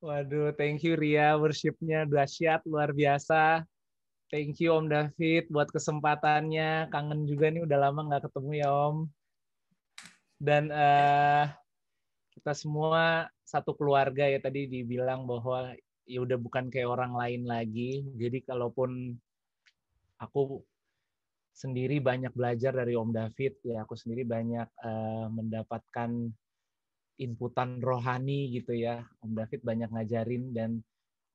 Waduh, thank you Ria, worship-nya dahsyat, luar biasa. Thank you Om David buat kesempatannya. Kangen juga nih, udah lama nggak ketemu ya Om. Dan kita semua satu keluarga ya, tadi dibilang bahwa ya udah bukan kayak orang lain lagi. Jadi kalaupun aku sendiri banyak belajar dari Om David, ya aku sendiri banyak mendapatkan inputan rohani gitu ya. Om David banyak ngajarin dan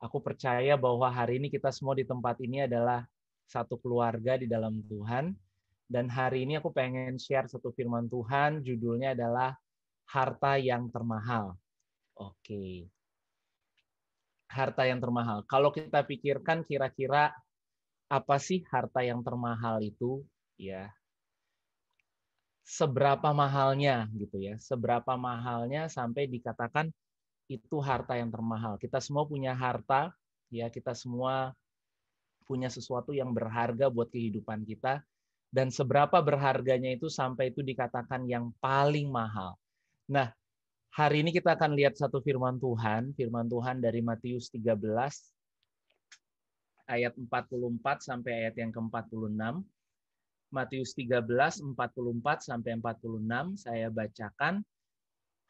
aku percaya bahwa hari ini kita semua di tempat ini adalah satu keluarga di dalam Tuhan. Dan hari ini aku pengen share satu firman Tuhan, judulnya adalah harta yang termahal. Oke. Harta yang termahal. Kalau kita pikirkan kira-kira apa sih harta yang termahal itu? Ya, seberapa mahalnya gitu ya. Seberapa mahalnya sampai dikatakan itu harta yang termahal. Kita semua punya harta, ya kita semua punya sesuatu yang berharga buat kehidupan kita, dan seberapa berharganya itu sampai itu dikatakan yang paling mahal. Nah, hari ini kita akan lihat satu firman Tuhan dari Matius 13 ayat 44 sampai ayat yang ke-46. Matius 13 44 sampai 46 saya bacakan.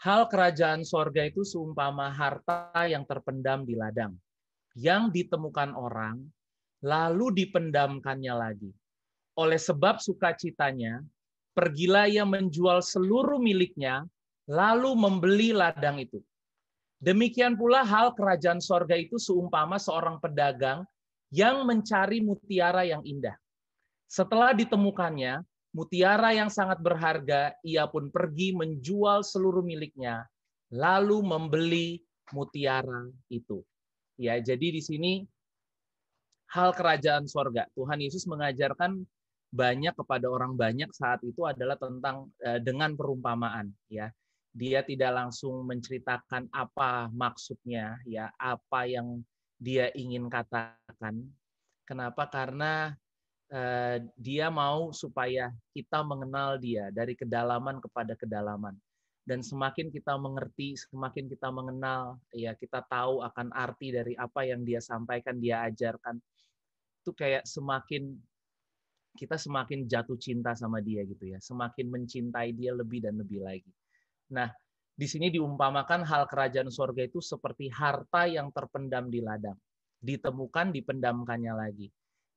Hal kerajaan sorga itu seumpama harta yang terpendam di ladang, yang ditemukan orang, lalu dipendamkannya lagi. Oleh sebab sukacitanya, pergilah ia menjual seluruh miliknya, lalu membeli ladang itu. Demikian pula hal kerajaan sorga itu seumpama seorang pedagang yang mencari mutiara yang indah. Setelah ditemukannya, mutiara yang sangat berharga, ia pun pergi menjual seluruh miliknya, lalu membeli mutiara itu. Ya, jadi di sini hal kerajaan sorga. Tuhan Yesus mengajarkan banyak kepada orang banyak saat itu adalah tentang dengan perumpamaan. Ya, dia tidak langsung menceritakan apa maksudnya, ya apa yang dia ingin katakan. Kenapa? Karena dia mau supaya kita mengenal dia dari kedalaman kepada kedalaman. Dan semakin kita mengerti, semakin kita mengenal, ya kita tahu akan arti dari apa yang dia sampaikan, dia ajarkan. Itu kayak kita semakin jatuh cinta sama dia gitu ya, semakin mencintai dia lebih dan lebih lagi. Nah, di sini diumpamakan hal kerajaan sorga itu seperti harta yang terpendam di ladang, ditemukan, dipendamkannya lagi.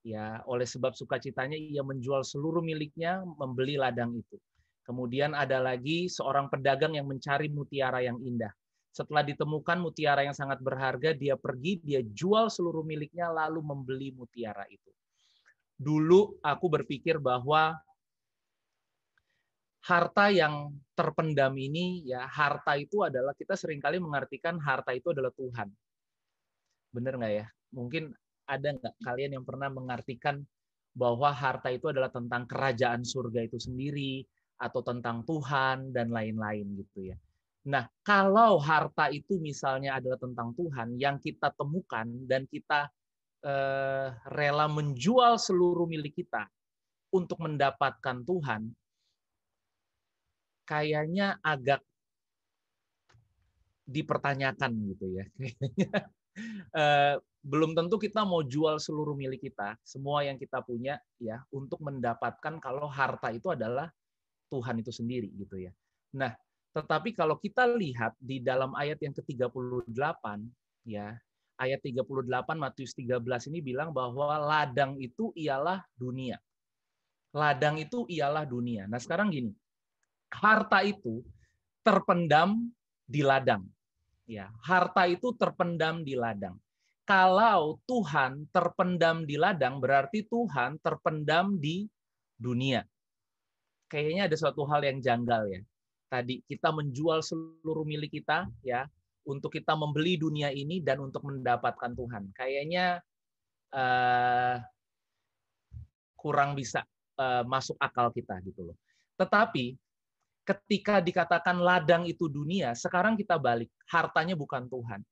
Ya, oleh sebab sukacitanya ia menjual seluruh miliknya, membeli ladang itu. Kemudian ada lagi seorang pedagang yang mencari mutiara yang indah. Setelah ditemukan mutiara yang sangat berharga, dia pergi, dia jual seluruh miliknya, lalu membeli mutiara itu. Dulu aku berpikir bahwa harta yang terpendam ini, ya harta itu adalah, kita seringkali mengartikan harta itu adalah Tuhan. Benar nggak ya? Mungkin ada nggak kalian yang pernah mengartikan bahwa harta itu adalah tentang kerajaan surga itu sendiri, atau tentang Tuhan, dan lain-lain gitu ya. Nah, kalau harta itu misalnya adalah tentang Tuhan, yang kita temukan dan kita rela menjual seluruh milik kita untuk mendapatkan Tuhan, kayaknya agak dipertanyakan gitu ya. Belum tentu kita mau jual seluruh milik kita, semua yang kita punya ya, untuk mendapatkan kalau harta itu adalah Tuhan itu sendiri gitu ya. Nah, tetapi kalau kita lihat di dalam ayat yang ke-38 ya, ayat 38 Matius 13 ini bilang bahwa ladang itu ialah dunia. Ladang itu ialah dunia. Nah, sekarang gini, harta itu terpendam di ladang. Ya, harta itu terpendam di ladang. Kalau Tuhan terpendam di ladang, berarti Tuhan terpendam di dunia. Kayaknya ada suatu hal yang janggal ya. Tadi kita menjual seluruh milik kita ya untuk kita membeli dunia ini dan untuk mendapatkan Tuhan. Kayaknya kurang bisa masuk akal kita gitu loh. Tetapi ketika dikatakan ladang itu dunia, sekarang kita balik, hartanya bukan Tuhan.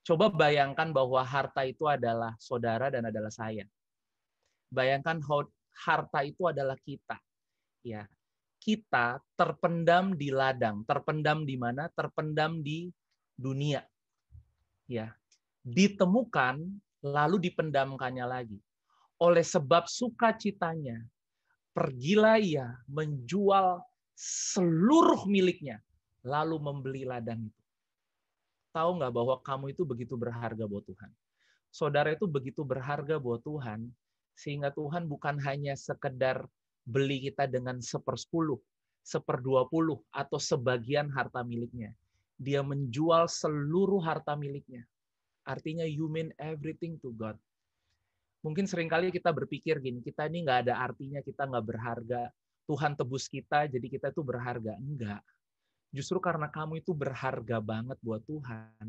Coba bayangkan bahwa harta itu adalah saudara dan adalah saya. Bayangkan harta itu adalah kita. Ya, kita terpendam di ladang. Terpendam di mana? Terpendam di dunia. ya, ditemukan lalu dipendamkannya lagi. Oleh sebab sukacitanya, pergilah ia menjual seluruh miliknya, lalu membeli ladang itu. Tahu nggak bahwa kamu itu begitu berharga buat Tuhan? Saudara itu begitu berharga buat Tuhan, sehingga Tuhan bukan hanya sekedar beli kita dengan 1/10, 1/20, atau sebagian harta miliknya. Dia menjual seluruh harta miliknya. Artinya you mean everything to God. Mungkin seringkali kita berpikir gini, kita ini nggak ada artinya, kita nggak berharga. Tuhan tebus kita, jadi kita itu berharga. Enggak. Justru karena kamu itu berharga banget buat Tuhan,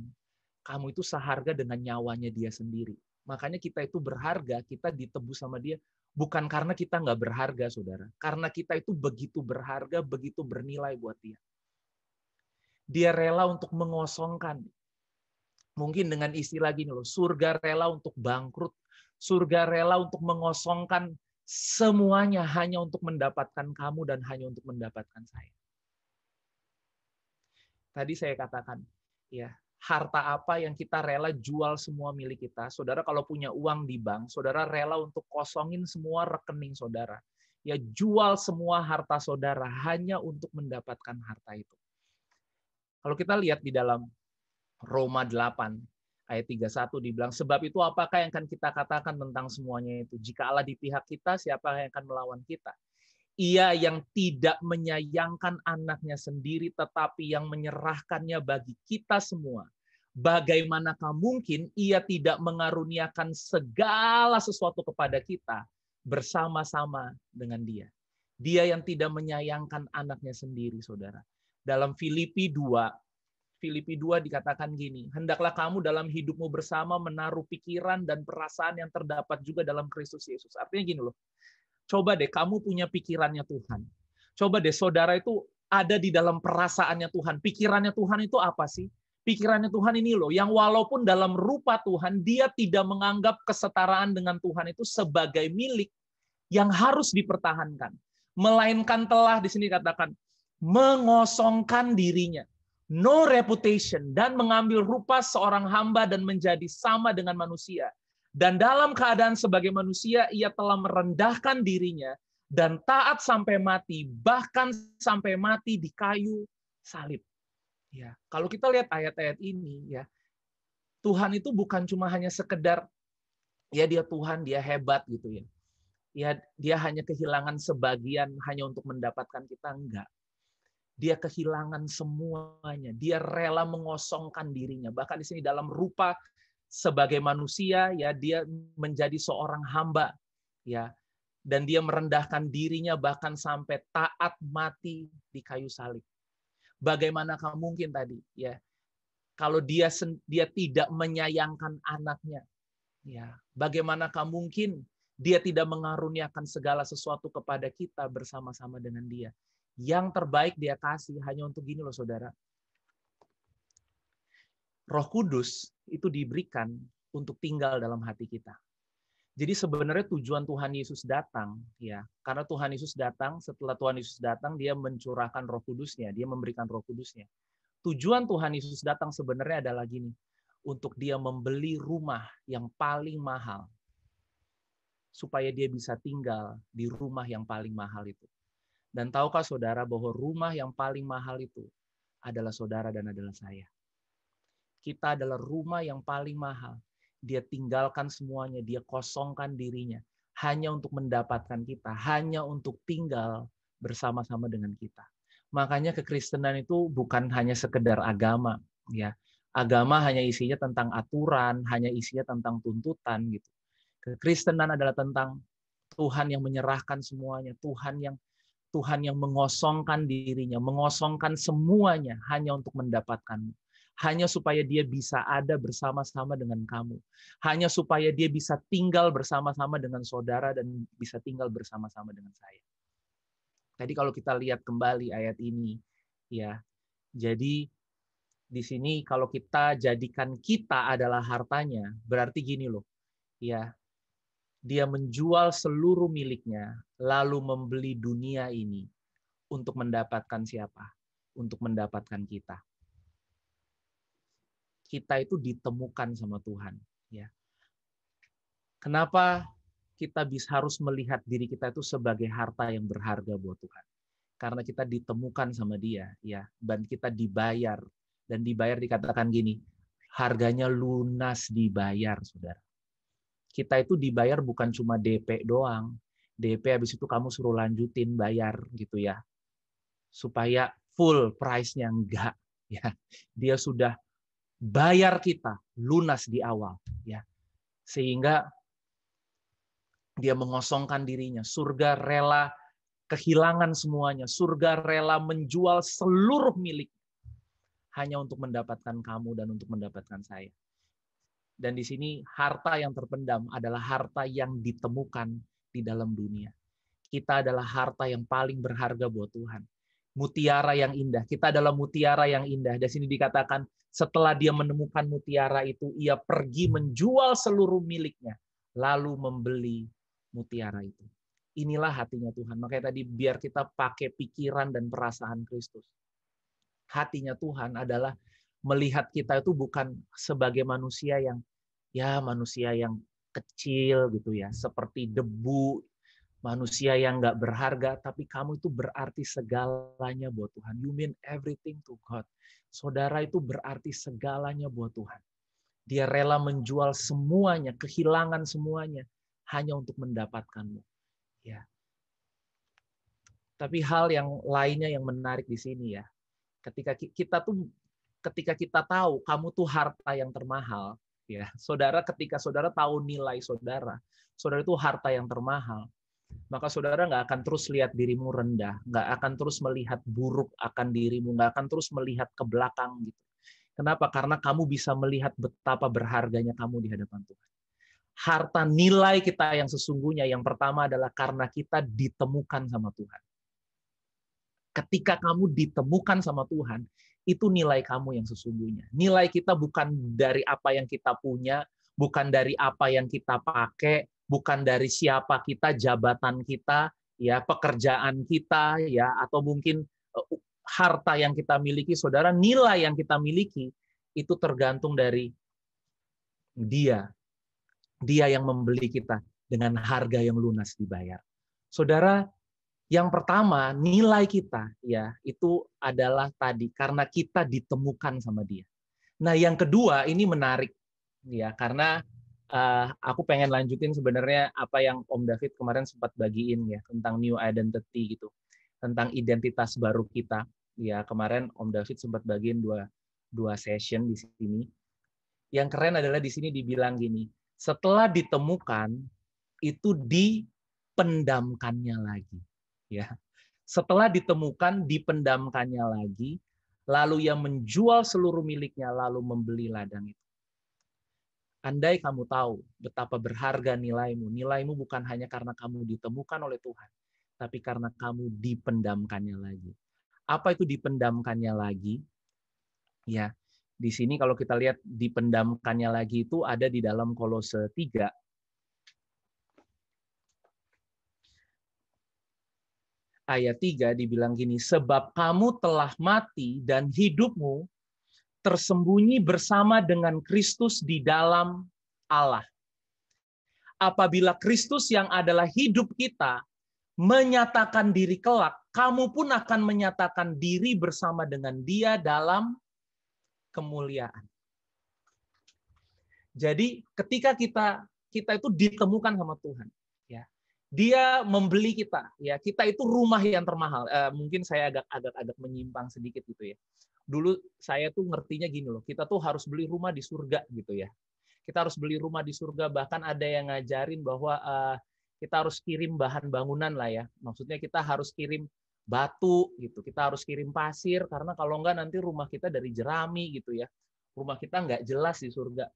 kamu itu seharga dengan nyawanya dia sendiri. Makanya kita itu berharga, kita ditebus sama dia. Bukan karena kita nggak berharga, saudara. Karena kita itu begitu berharga, begitu bernilai buat dia. Dia rela untuk mengosongkan. Mungkin dengan istilah gini loh, surga rela untuk bangkrut. Surga rela untuk mengosongkan semuanya hanya untuk mendapatkan kamu dan hanya untuk mendapatkan saya. Tadi saya katakan, ya, harta apa yang kita rela jual semua milik kita. Saudara kalau punya uang di bank, saudara rela untuk kosongin semua rekening saudara. Ya, jual semua harta saudara hanya untuk mendapatkan harta itu. Kalau kita lihat di dalam Roma 8 ayat 31 dibilang, sebab itu apakah yang akan kita katakan tentang semuanya itu? Jika Allah di pihak kita, siapa yang akan melawan kita? Ia yang tidak menyayangkan anaknya sendiri, tetapi yang menyerahkannya bagi kita semua. Bagaimanakah mungkin ia tidak mengaruniakan segala sesuatu kepada kita bersama-sama dengan dia? Dia yang tidak menyayangkan anaknya sendiri, saudara. Dalam Filipi 2 dikatakan gini, hendaklah kamu dalam hidupmu bersama menaruh pikiran dan perasaan yang terdapat juga dalam Kristus Yesus. Artinya gini loh, coba deh kamu punya pikirannya Tuhan. Coba deh saudara itu ada di dalam perasaannya Tuhan. Pikirannya Tuhan itu apa sih? Pikirannya Tuhan ini loh, yang walaupun dalam rupa Tuhan, dia tidak menganggap kesetaraan dengan Tuhan itu sebagai milik yang harus dipertahankan. Melainkan telah, di sini katakan, mengosongkan dirinya. No reputation, dan mengambil rupa seorang hamba dan menjadi sama dengan manusia. Dan dalam keadaan sebagai manusia, ia telah merendahkan dirinya dan taat sampai mati, bahkan sampai mati di kayu salib. Ya, kalau kita lihat ayat-ayat ini, ya, Tuhan itu bukan cuma hanya sekedar ya dia Tuhan, dia hebat gitu ya. Ya, dia hanya kehilangan sebagian hanya untuk mendapatkan kita, enggak. Dia kehilangan semuanya. Dia rela mengosongkan dirinya. Bahkan di sini dalam rupa sebagai manusia, ya, dia menjadi seorang hamba, ya, dan dia merendahkan dirinya bahkan sampai taat mati di kayu salib. Bagaimanakah mungkin tadi, ya, kalau dia tidak menyayangkan anaknya, ya, bagaimanakah mungkin dia tidak mengaruniakan segala sesuatu kepada kita bersama-sama dengan dia. Yang terbaik dia kasih hanya untuk gini loh saudara. Roh Kudus itu diberikan untuk tinggal dalam hati kita. Jadi sebenarnya tujuan Tuhan Yesus datang, ya, karena Tuhan Yesus datang, setelah Tuhan Yesus datang, dia mencurahkan Roh Kudusnya, dia memberikan Roh Kudusnya. Tujuan Tuhan Yesus datang sebenarnya adalah gini, untuk dia membeli rumah yang paling mahal, supaya dia bisa tinggal di rumah yang paling mahal itu. Dan tahukah saudara bahwa rumah yang paling mahal itu adalah saudara dan adalah saya. Kita adalah rumah yang paling mahal. Dia tinggalkan semuanya, dia kosongkan dirinya hanya untuk mendapatkan kita, hanya untuk tinggal bersama-sama dengan kita. Makanya kekristenan itu bukan hanya sekedar agama, ya. Agama hanya isinya tentang aturan, hanya isinya tentang tuntutan gitu. Kekristenan adalah tentang Tuhan yang menyerahkan semuanya, Tuhan yang mengosongkan dirinya, mengosongkan semuanya hanya untuk mendapatkanmu. Hanya supaya dia bisa ada bersama-sama dengan kamu. Hanya supaya dia bisa tinggal bersama-sama dengan saudara dan bisa tinggal bersama-sama dengan saya. Tadi kalau kita lihat kembali ayat ini, ya, jadi di sini kalau kita jadikan kita adalah hartanya, berarti gini loh, ya, dia menjual seluruh miliknya, lalu membeli dunia ini untuk mendapatkan siapa? Untuk mendapatkan kita. kita itu ditemukan sama Tuhan. Ya. Kenapa kita harus melihat diri kita itu sebagai harta yang berharga buat Tuhan? Karena kita ditemukan sama Dia, ya, dan kita dibayar. Dan dibayar dikatakan gini, harganya lunas dibayar, saudara. Kita itu dibayar bukan cuma DP doang. DP habis itu kamu suruh lanjutin bayar gitu ya. Supaya full price-nya enggak. Ya. Dia sudah bayar kita lunas di awal. Ya. Sehingga dia mengosongkan dirinya. Surga rela kehilangan semuanya. Surga rela menjual seluruh milik hanya untuk mendapatkan kamu dan untuk mendapatkan saya. Dan di sini harta yang terpendam adalah harta yang ditemukan di dalam dunia. Kita adalah harta yang paling berharga buat Tuhan. Mutiara yang indah. Kita adalah mutiara yang indah. Di sini dikatakan setelah dia menemukan mutiara itu, ia pergi menjual seluruh miliknya. Lalu membeli mutiara itu. Inilah hatinya Tuhan. Makanya tadi biar kita pakai pikiran dan perasaan Kristus. Hatinya Tuhan adalah melihat kita itu bukan sebagai manusia yang kecil gitu ya, seperti debu, manusia yang nggak berharga, tapi kamu itu berarti segalanya buat Tuhan. You mean everything to God. Saudara itu berarti segalanya buat Tuhan. Dia rela menjual semuanya, kehilangan semuanya hanya untuk mendapatkanmu. Ya. Tapi hal yang lainnya yang menarik di sini ya, ketika kita tahu kamu tuh harta yang termahal, ya, saudara, ketika saudara tahu nilai saudara itu harta yang termahal, maka saudara nggak akan terus lihat dirimu rendah, nggak akan terus melihat buruk akan dirimu, nggak akan terus melihat ke belakang gitu. Kenapa? Karena kamu bisa melihat betapa berharganya kamu di hadapan Tuhan. Harta nilai kita yang sesungguhnya yang pertama adalah karena kita ditemukan sama Tuhan. Ketika kamu ditemukan sama Tuhan, itu nilai kamu yang sesungguhnya. Nilai kita bukan dari apa yang kita punya, bukan dari apa yang kita pakai, bukan dari siapa kita, jabatan kita, ya, pekerjaan kita, ya, atau mungkin harta yang kita miliki. Saudara, nilai yang kita miliki itu tergantung dari Dia. Dia yang membeli kita dengan harga yang lunas dibayar. Saudara, yang pertama, nilai kita ya itu adalah tadi karena kita ditemukan sama Dia. Nah, yang kedua ini menarik ya, karena aku pengen lanjutin sebenarnya apa yang Om David kemarin sempat bagiin ya tentang new identity gitu, tentang identitas baru kita. Ya, kemarin Om David sempat bagiin dua session di sini. Yang keren adalah di sini dibilang gini, setelah ditemukan itu dipendamkannya lagi. Ya, setelah ditemukan, dipendamkannya lagi, lalu ia menjual seluruh miliknya, lalu membeli ladang itu. Andai kamu tahu betapa berharga nilaimu, nilaimu bukan hanya karena kamu ditemukan oleh Tuhan, tapi karena kamu dipendamkannya lagi. Apa itu dipendamkannya lagi? Ya, di sini kalau kita lihat dipendamkannya lagi itu ada di dalam Kolose 3. Ayat 3 dibilang gini, sebab kamu telah mati dan hidupmu tersembunyi bersama dengan Kristus di dalam Allah. Apabila Kristus yang adalah hidup kita menyatakan diri kelak, kamu pun akan menyatakan diri bersama dengan Dia dalam kemuliaan. Jadi ketika kita itu ditemukan sama Tuhan, ya, Dia membeli kita, ya, kita itu rumah yang termahal. Mungkin saya agak menyimpang sedikit gitu ya. Dulu saya tuh ngertinya gini loh, kita tuh harus beli rumah di surga gitu ya. Kita harus beli rumah di surga, bahkan ada yang ngajarin bahwa kita harus kirim bahan bangunan lah ya. Maksudnya kita harus kirim batu gitu, kita harus kirim pasir karena kalau enggak nanti rumah kita dari jerami gitu ya. Rumah kita nggak jelas di surga.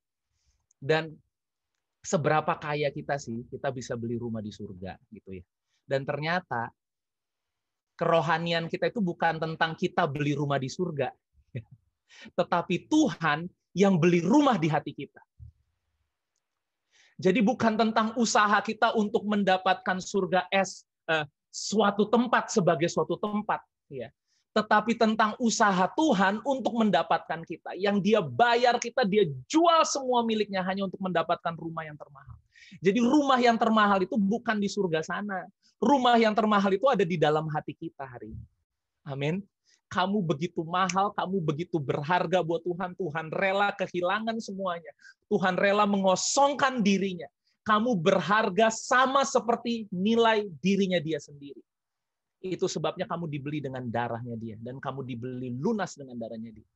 Dan seberapa kaya kita sih, kita bisa beli rumah di surga gitu ya. Dan ternyata kerohanian kita itu bukan tentang kita beli rumah di surga, tetapi Tuhan yang beli rumah di hati kita. Jadi bukan tentang usaha kita untuk mendapatkan surga suatu tempat sebagai suatu tempat, ya. tetapi tentang usaha Tuhan untuk mendapatkan kita. Yang dia bayar kita, dia jual semua miliknya hanya untuk mendapatkan rumah yang termahal. Jadi rumah yang termahal itu bukan di surga sana. Rumah yang termahal itu ada di dalam hati kita hari ini. Amin. Kamu begitu mahal, kamu begitu berharga buat Tuhan. Tuhan rela kehilangan semuanya. Tuhan rela mengosongkan dirinya. Kamu berharga sama seperti nilai dirinya dia sendiri. Itu sebabnya kamu dibeli dengan darahnya dia. Dan kamu dibeli lunas dengan darahnya dia.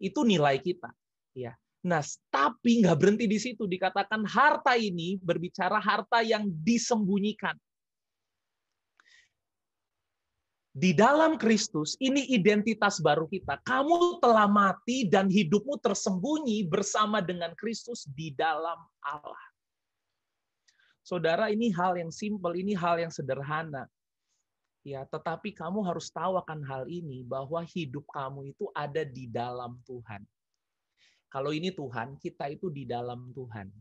Itu nilai kita. Ya. Nah, tapi nggak berhenti di situ. Dikatakan harta ini berbicara harta yang disembunyikan. Di dalam Kristus, ini identitas baru kita. Kamu telah mati dan hidupmu tersembunyi bersama dengan Kristus di dalam Allah. Saudara, ini hal yang simpel, ini hal yang sederhana. Ya, tetapi kamu harus tahu akan hal ini, bahwa hidup kamu itu ada di dalam Tuhan. Kalau ini Tuhan, kita itu di dalam Tuhan.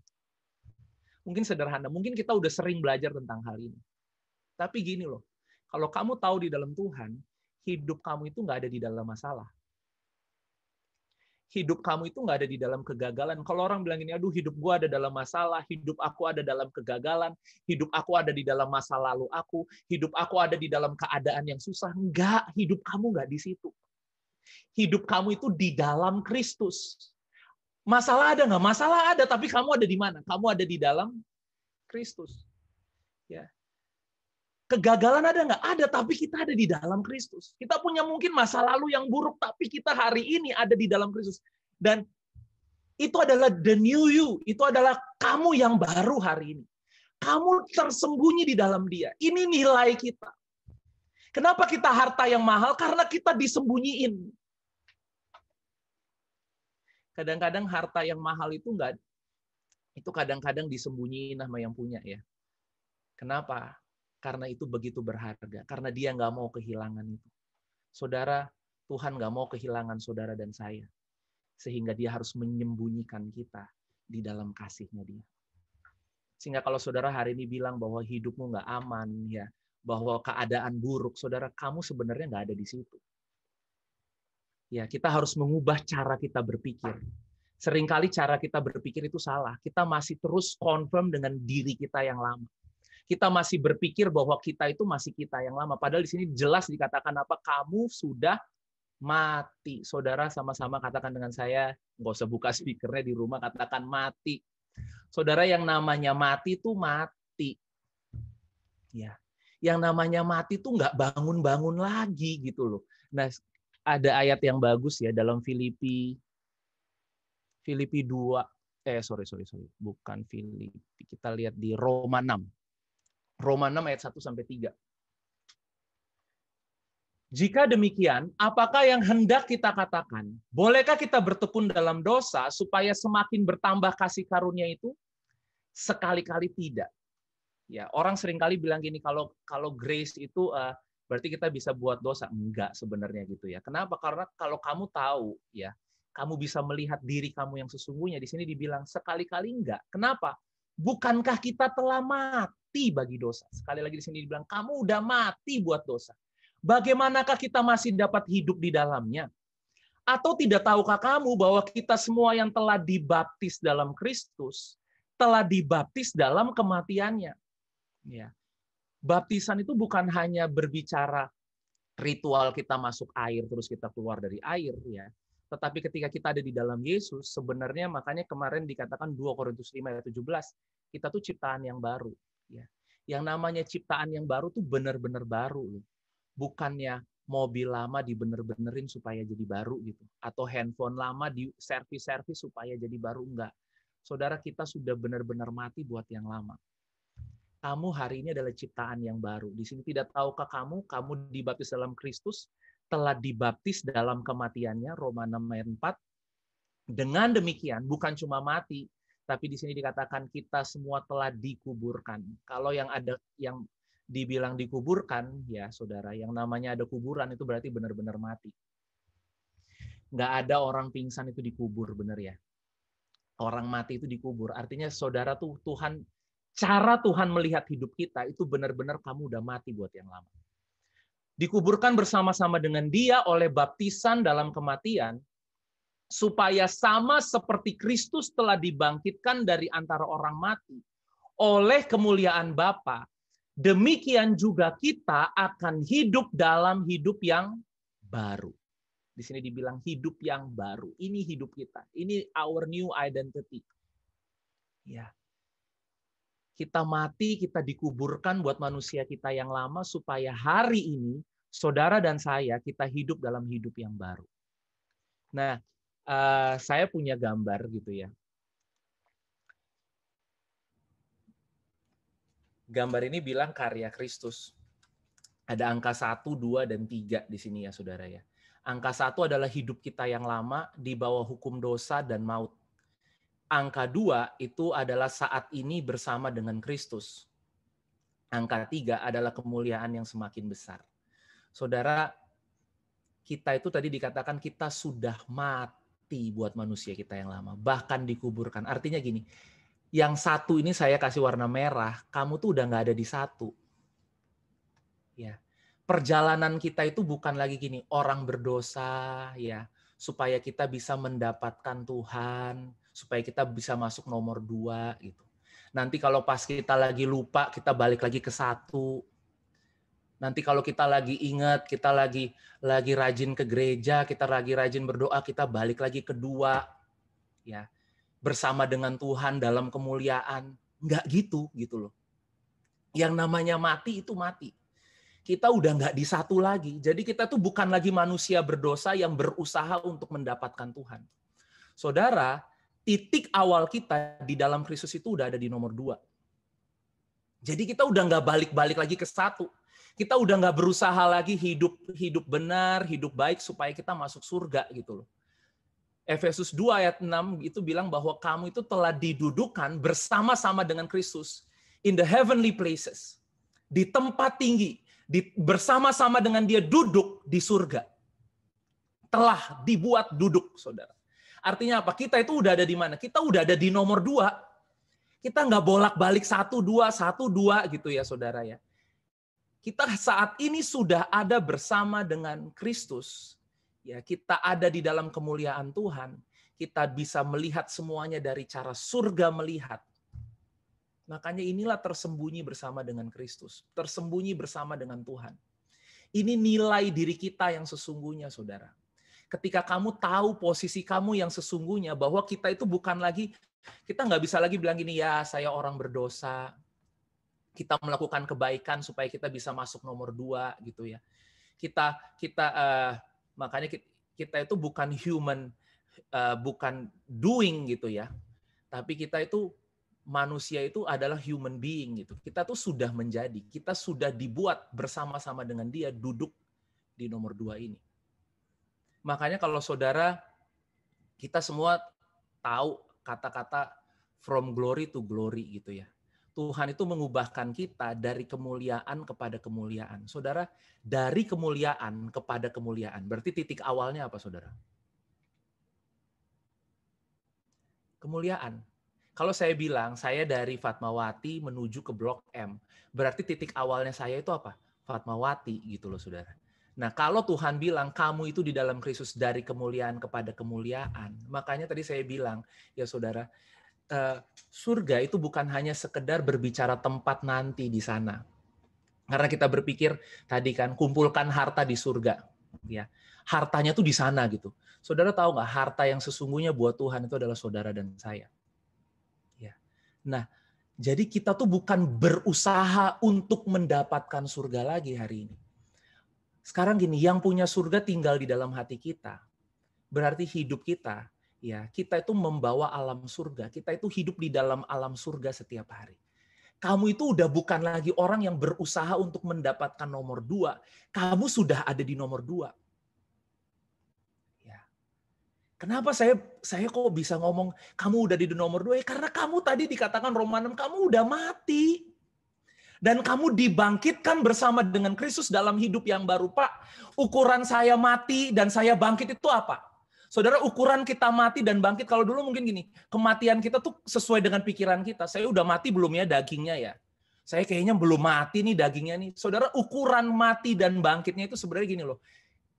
Mungkin sederhana, mungkin kita udah sering belajar tentang hal ini. Tapi gini loh, kalau kamu tahu di dalam Tuhan, hidup kamu itu nggak ada di dalam masalah. Hidup kamu itu nggak ada di dalam kegagalan. Kalau orang bilang gini, aduh hidup gua ada dalam masalah, hidup aku ada dalam kegagalan, hidup aku ada di dalam masa lalu aku, hidup aku ada di dalam keadaan yang susah. Enggak, hidup kamu nggak di situ. Hidup kamu itu di dalam Kristus. Masalah ada nggak? Masalah ada, tapi kamu ada di mana? Kamu ada di dalam Kristus. Ya. Kegagalan ada nggak? Ada, tapi kita ada di dalam Kristus. Kita punya mungkin masa lalu yang buruk, tapi kita hari ini ada di dalam Kristus. Dan itu adalah the new you. Itu adalah kamu yang baru hari ini. Kamu tersembunyi di dalam Dia. Ini nilai kita. Kenapa kita harta yang mahal? Karena kita disembunyiin. Kadang-kadang harta yang mahal itu enggak, itu kadang-kadang disembunyiin sama yang punya ya. Kenapa? Karena itu begitu berharga. Karena dia nggak mau kehilangan itu. Saudara, Tuhan nggak mau kehilangan saudara dan saya. Sehingga dia harus menyembunyikan kita di dalam kasih-Nya dia. Sehingga kalau saudara hari ini bilang bahwa hidupmu nggak aman, ya, bahwa keadaan buruk, saudara, kamu sebenarnya nggak ada di situ. Ya, kita harus mengubah cara kita berpikir. Seringkali cara kita berpikir itu salah. Kita masih terus confirm dengan diri kita yang lama. Kita masih berpikir bahwa kita itu masih kita yang lama. Padahal di sini jelas dikatakan apa? Kamu sudah mati. Saudara sama-sama katakan dengan saya, nggak usah buka speakernya di rumah, katakan mati. Saudara, yang namanya mati itu mati. Ya, yang namanya mati itu nggak bangun-bangun lagi gitu loh. Nah, ada ayat yang bagus ya dalam Filipi 2. Bukan Filipi. Kita lihat di Roma 6. Roma 6 ayat 1-3. Jika demikian, apakah yang hendak kita katakan? Bolehkah kita bertekun dalam dosa supaya semakin bertambah kasih karunia itu? Sekali-kali tidak. Ya, orang seringkali bilang gini, kalau grace itu berarti kita bisa buat dosa. Enggak sebenarnya gitu ya. Kenapa? Karena kalau kamu tahu ya, kamu bisa melihat diri kamu yang sesungguhnya. Di sini dibilang sekali-kali enggak. Kenapa? Bukankah kita telah mati bagi dosa? Sekali lagi di sini dibilang, kamu udah mati buat dosa. Bagaimanakah kita masih dapat hidup di dalamnya? Atau tidak tahukah kamu bahwa kita semua yang telah dibaptis dalam Kristus, telah dibaptis dalam kematiannya? Ya. Baptisan itu bukan hanya berbicara ritual kita masuk air, terus kita keluar dari air. Ya. Tetapi ketika kita ada di dalam Yesus, sebenarnya makanya kemarin dikatakan 2 Korintus 5 ayat 17, kita tuh ciptaan yang baru. Ya. Yang namanya ciptaan yang baru tuh benar-benar baru. Bukannya mobil lama dibener-benerin supaya jadi baru gitu. Atau handphone lama di servis-servis supaya jadi baru. Enggak. Saudara, kita sudah benar-benar mati buat yang lama. Kamu hari ini adalah ciptaan yang baru. Di sini tidak tahukah kamu dibaptis dalam Kristus, telah dibaptis dalam kematiannya, Roma 6 ayat 4. Dengan demikian, bukan cuma mati, tapi di sini dikatakan kita semua telah dikuburkan. Kalau yang dibilang dikuburkan, ya saudara, yang namanya ada kuburan itu berarti benar-benar mati. Nggak ada orang pingsan itu dikubur, benar ya. Orang mati itu dikubur. Artinya saudara tuh cara Tuhan melihat hidup kita itu benar-benar kamu udah mati buat yang lama. Dikuburkan bersama-sama dengan Dia oleh baptisan dalam kematian, supaya sama seperti Kristus telah dibangkitkan dari antara orang mati oleh kemuliaan Bapa, demikian juga kita akan hidup dalam hidup yang baru. Di sini dibilang hidup yang baru. Ini hidup kita. Ini our new identity. Ya. Kita mati, kita dikuburkan buat manusia kita yang lama supaya hari ini saudara dan saya kita hidup dalam hidup yang baru. Nah, saya punya gambar gitu ya. Gambar ini bilang karya Kristus. Ada angka 1, 2, dan 3 di sini ya saudara ya. Angka 1 adalah hidup kita yang lama di bawah hukum dosa dan maut. Angka 2 itu adalah saat ini bersama dengan Kristus. Angka 3 adalah kemuliaan yang semakin besar. Saudara, kita itu tadi dikatakan kita sudah mati buat manusia kita yang lama. Bahkan dikuburkan. Artinya gini, yang satu ini saya kasih warna merah, kamu tuh udah nggak ada di satu. Ya. Perjalanan kita itu bukan lagi gini, orang berdosa, ya, supaya kita bisa mendapatkan Tuhan, supaya kita bisa masuk nomor 2 gitu. Nanti kalau pas kita lagi lupa, kita balik lagi ke 1. Nanti kalau kita lagi ingat, kita lagi rajin ke gereja, kita lagi rajin berdoa, kita balik lagi ke 2. Ya. Bersama dengan Tuhan dalam kemuliaan. Enggak gitu loh. Yang namanya mati itu mati. Kita udah nggak di satu lagi. Jadi kita tuh bukan lagi manusia berdosa yang berusaha untuk mendapatkan Tuhan. Saudara, titik awal kita di dalam Kristus itu udah ada di nomor 2. Jadi kita udah nggak balik-balik lagi ke 1. Kita udah nggak berusaha lagi hidup benar, hidup baik supaya kita masuk surga gitu loh. Efesus 2 ayat 6 itu bilang bahwa kamu itu telah didudukan bersama-sama dengan Kristus in the heavenly places. Di tempat tinggi. Bersama-sama dengan Dia duduk di surga. Telah dibuat duduk, saudara. Artinya apa? Kita itu udah ada di mana? Kita udah ada di nomor 2. Kita nggak bolak-balik 1-2, 1-2 gitu ya, saudara ya. Kita saat ini sudah ada bersama dengan Kristus. Ya, kita ada di dalam kemuliaan Tuhan. Kita bisa melihat semuanya dari cara surga melihat. Makanya inilah tersembunyi bersama dengan Kristus. Tersembunyi bersama dengan Tuhan. Ini nilai diri kita yang sesungguhnya, saudara. Ketika kamu tahu posisi kamu yang sesungguhnya, bahwa kita itu bukan lagi, kita nggak bisa lagi bilang gini, ya saya orang berdosa, kita melakukan kebaikan supaya kita bisa masuk nomor 2 gitu ya. Makanya kita itu bukan human, bukan doing gitu ya. Tapi kita itu manusia itu adalah human being gitu. Kita tuh sudah menjadi, kita sudah dibuat bersama-sama dengan Dia duduk di nomor 2 ini. Makanya kalau saudara, kita semua tahu kata-kata from glory to glory gitu ya. Tuhan itu mengubahkan kita dari kemuliaan kepada kemuliaan. Saudara, dari kemuliaan kepada kemuliaan. Berarti titik awalnya apa, saudara? Kemuliaan. Kalau saya bilang, saya dari Fatmawati menuju ke Blok M, berarti titik awalnya saya itu apa? Fatmawati gitu loh, saudara. Nah, kalau Tuhan bilang, kamu itu di dalam Kristus dari kemuliaan kepada kemuliaan, makanya tadi saya bilang, ya saudara, surga itu bukan hanya sekedar berbicara tempat nanti di sana. Karena kita berpikir tadi kan, kumpulkan harta di surga. Ya, hartanya tuh di sana gitu. Saudara tahu nggak, harta yang sesungguhnya buat Tuhan itu adalah saudara dan saya. Nah, jadi kita tuh bukan berusaha untuk mendapatkan surga lagi hari ini. Sekarang gini, yang punya surga tinggal di dalam hati kita. Berarti hidup kita, ya, kita itu membawa alam surga. Kita itu hidup di dalam alam surga setiap hari. Kamu itu udah bukan lagi orang yang berusaha untuk mendapatkan nomor 2. Kamu sudah ada di nomor 2. Kenapa saya kok bisa ngomong kamu udah di nomor 2? Ya karena kamu tadi dikatakan Roma 6, kamu udah mati. Dan kamu dibangkitkan bersama dengan Kristus dalam hidup yang baru. Pak, ukuran saya mati dan saya bangkit itu apa? Saudara, ukuran kita mati dan bangkit, kalau dulu mungkin gini, kematian kita tuh sesuai dengan pikiran kita. Saya udah mati belum ya dagingnya ya? Saya kayaknya belum mati nih dagingnya nih. Saudara, ukuran mati dan bangkitnya itu sebenarnya gini loh.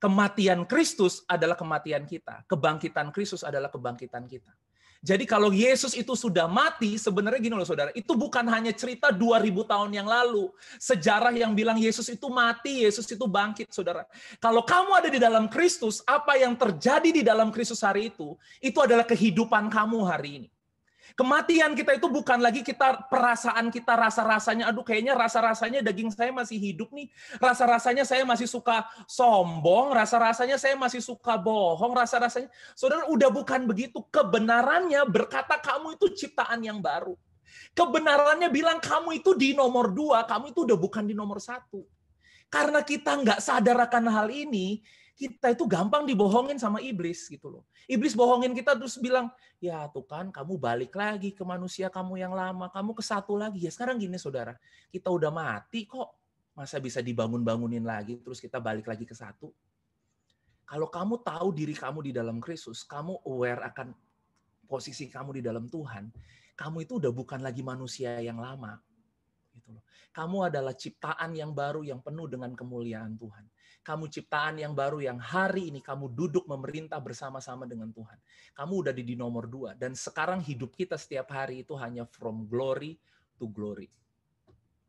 Kematian Kristus adalah kematian kita. Kebangkitan Kristus adalah kebangkitan kita. Jadi kalau Yesus itu sudah mati, sebenarnya gini loh saudara, itu bukan hanya cerita 2000 tahun yang lalu. Sejarah yang bilang Yesus itu mati, Yesus itu bangkit, saudara. Kalau kamu ada di dalam Kristus, apa yang terjadi di dalam Kristus hari itu adalah kehidupan kamu hari ini. Kematian kita itu bukan lagi perasaan kita, rasa-rasanya, aduh kayaknya rasa-rasanya daging saya masih hidup nih. Rasa-rasanya saya masih suka sombong, rasa-rasanya saya masih suka bohong, rasa-rasanya. Saudara, udah bukan begitu. Kebenarannya berkata kamu itu ciptaan yang baru. Kebenarannya bilang kamu itu di nomor 2, kamu itu udah bukan di nomor 1. Karena kita nggak sadar akan hal ini, kita itu gampang dibohongin sama iblis gitu loh. Iblis bohongin kita terus bilang, ya tuh kan kamu balik lagi ke manusia kamu yang lama, kamu ke satu lagi. Ya sekarang gini saudara, kita udah mati kok, masa bisa dibangun-bangunin lagi terus kita balik lagi ke satu? Kalau kamu tahu diri kamu di dalam Kristus, kamu aware akan posisi kamu di dalam Tuhan, kamu itu udah bukan lagi manusia yang lama. Gitu loh. Kamu adalah ciptaan yang baru yang penuh dengan kemuliaan Tuhan. Kamu ciptaan yang baru yang hari ini kamu duduk memerintah bersama-sama dengan Tuhan. Kamu udah di nomor 2. Dan sekarang hidup kita setiap hari itu hanya from glory to glory.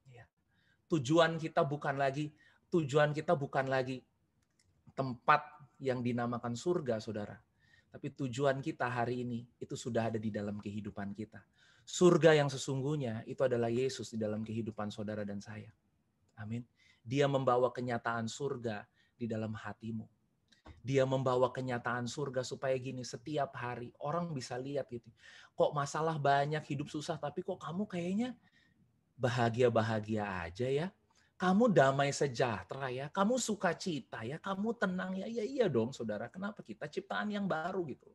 Ya. Tujuan kita bukan lagi tempat yang dinamakan surga, saudara. Tapi tujuan kita hari ini itu sudah ada di dalam kehidupan kita. Surga yang sesungguhnya itu adalah Yesus di dalam kehidupan saudara dan saya. Amin. Dia membawa kenyataan surga di dalam hatimu. Dia membawa kenyataan surga supaya gini, setiap hari orang bisa lihat gitu. Kok masalah banyak, hidup susah, tapi kok kamu kayaknya bahagia-bahagia aja ya. Kamu damai sejahtera ya, kamu sukacita ya, kamu tenang ya. Iya dong saudara, kenapa kita ciptaan yang baru gitu.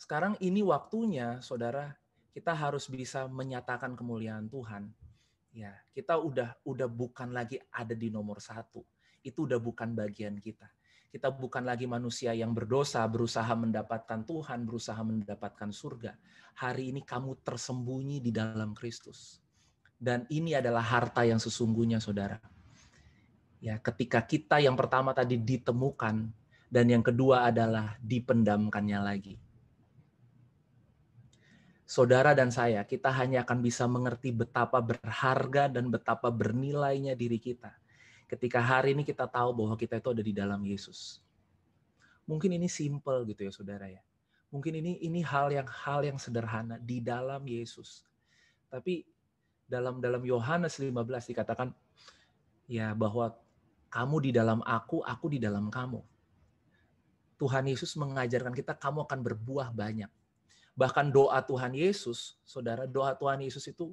Sekarang ini waktunya, saudara, kita harus bisa menyatakan kemuliaan Tuhan. Ya, kita udah bukan lagi ada di nomor 1. Itu udah bukan bagian kita. Kita bukan lagi manusia yang berdosa, berusaha mendapatkan Tuhan, berusaha mendapatkan surga. Hari ini kamu tersembunyi di dalam Kristus. Dan ini adalah harta yang sesungguhnya, saudara. Ya, ketika kita yang pertama tadi ditemukan, dan yang kedua adalah dipendamkannya lagi. Saudara dan saya, kita hanya akan bisa mengerti betapa berharga dan betapa bernilainya diri kita. Ketika hari ini kita tahu bahwa kita itu ada di dalam Yesus. Mungkin ini simple gitu ya saudara ya. Mungkin ini hal yang sederhana di dalam Yesus. Tapi dalam Yohanes 15 dikatakan ya bahwa kamu di dalam aku di dalam kamu. Tuhan Yesus mengajarkan kita kamu akan berbuah banyak. Bahkan doa Tuhan Yesus, saudara, doa Tuhan Yesus itu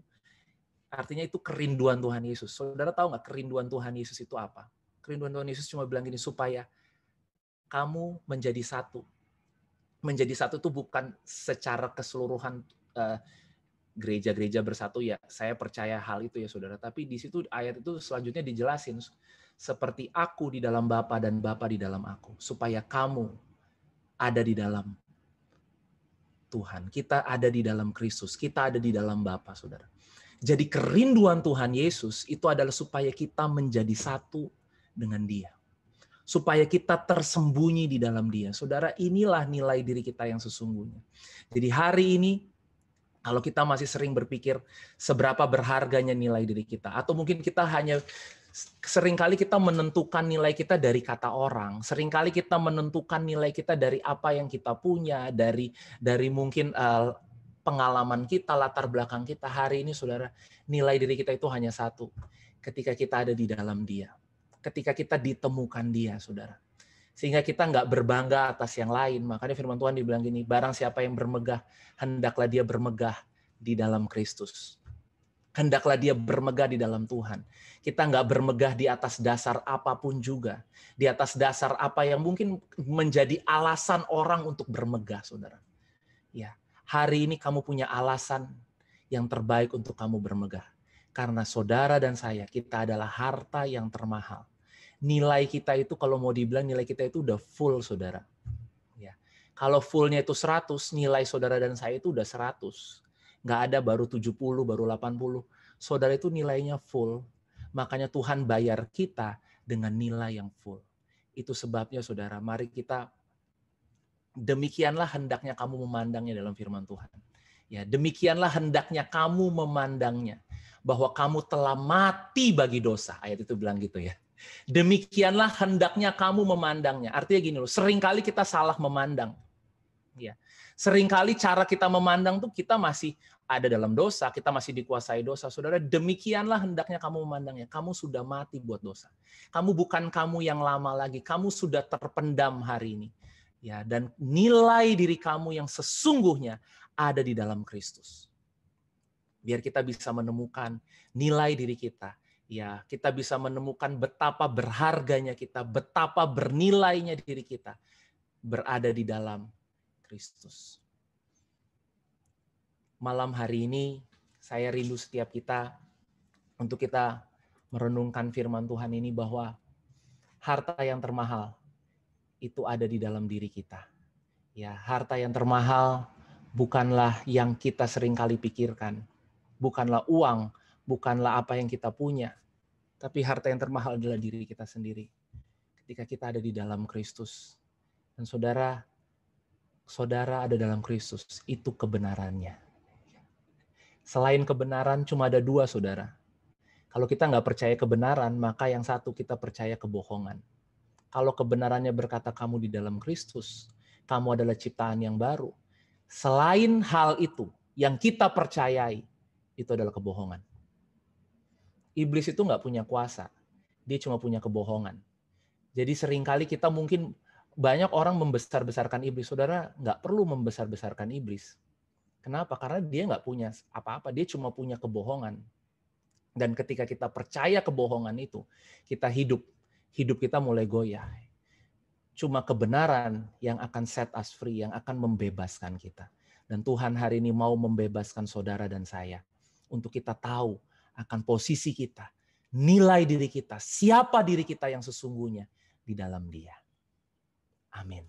artinya itu kerinduan Tuhan Yesus. Saudara tahu nggak kerinduan Tuhan Yesus itu apa? Kerinduan Tuhan Yesus cuma bilang gini, supaya kamu menjadi satu. Menjadi satu itu bukan secara keseluruhan gereja-gereja bersatu ya. Saya percaya hal itu ya saudara. Tapi di situ ayat itu selanjutnya dijelasin. Seperti aku di dalam Bapa dan Bapa di dalam aku. Supaya kamu ada di dalam Tuhan. Kita ada di dalam Kristus. Kita ada di dalam Bapa, saudara. Jadi kerinduan Tuhan Yesus itu adalah supaya kita menjadi satu dengan Dia. Supaya kita tersembunyi di dalam Dia. Saudara, inilah nilai diri kita yang sesungguhnya. Jadi hari ini, kalau kita masih sering berpikir seberapa berharganya nilai diri kita. Atau mungkin kita hanya seringkali kita menentukan nilai kita dari kata orang. Seringkali kita menentukan nilai kita dari apa yang kita punya, dari mungkin pengalaman kita, latar belakang kita. Hari ini, saudara, nilai diri kita itu hanya satu. Ketika kita ada di dalam Dia. Ketika kita ditemukan Dia, saudara. Sehingga kita nggak berbangga atas yang lain. Makanya firman Tuhan dibilang gini, barang siapa yang bermegah, hendaklah dia bermegah di dalam Kristus. Hendaklah dia bermegah di dalam Tuhan. Kita nggak bermegah di atas dasar apapun juga. Di atas dasar apa yang mungkin menjadi alasan orang untuk bermegah, saudara. Ya, hari ini kamu punya alasan yang terbaik untuk kamu bermegah. Karena saudara dan saya, kita adalah harta yang termahal. Nilai kita itu kalau mau dibilang nilai kita itu udah full, saudara. Ya. Kalau fullnya itu 100, nilai saudara dan saya itu udah 100. Nggak ada baru 70, baru 80. saudara itu nilainya full. Makanya Tuhan bayar kita dengan nilai yang full. Itu sebabnya saudara, mari kita demikianlah hendaknya kamu memandangnya dalam firman Tuhan. Ya, demikianlah hendaknya kamu memandangnya, bahwa kamu telah mati bagi dosa. Ayat itu bilang gitu ya. Demikianlah hendaknya kamu memandangnya. Artinya gini loh, seringkali kita salah memandang. Ya. Seringkali cara kita memandang tuh kita masih ada dalam dosa, kita masih dikuasai dosa. Saudara, demikianlah hendaknya kamu memandangnya. Kamu sudah mati buat dosa. Kamu bukan kamu yang lama lagi, kamu sudah terpendam hari ini. Ya, dan nilai diri kamu yang sesungguhnya ada di dalam Kristus. Biar kita bisa menemukan nilai diri kita. Ya, kita bisa menemukan betapa berharganya kita, betapa bernilainya diri kita berada di dalam Kristus. Malam hari ini saya rindu setiap kita untuk kita merenungkan firman Tuhan ini, bahwa harta yang termahal itu ada di dalam diri kita. Ya, harta yang termahal bukanlah yang kita seringkali pikirkan. Bukanlah uang, bukanlah apa yang kita punya. Tapi harta yang termahal adalah diri kita sendiri. Ketika kita ada di dalam Kristus. Dan saudara ada dalam Kristus, itu kebenarannya. Selain kebenaran cuma ada dua, saudara. Kalau kita nggak percaya kebenaran, maka yang satu kita percaya kebohongan. Kalau kebenarannya berkata kamu di dalam Kristus, kamu adalah ciptaan yang baru. Selain hal itu, yang kita percayai, itu adalah kebohongan. Iblis itu nggak punya kuasa. Dia cuma punya kebohongan. Jadi seringkali kita mungkin, banyak orang membesar-besarkan iblis. Saudara, nggak perlu membesar-besarkan iblis. Kenapa? Karena dia nggak punya apa-apa. Dia cuma punya kebohongan. Dan ketika kita percaya kebohongan itu, kita hidup kita mulai goyah. Cuma kebenaran yang akan set us free, yang akan membebaskan kita. Dan Tuhan hari ini mau membebaskan saudara dan saya. Untuk kita tahu akan posisi kita, nilai diri kita, siapa diri kita yang sesungguhnya di dalam Dia. Amin.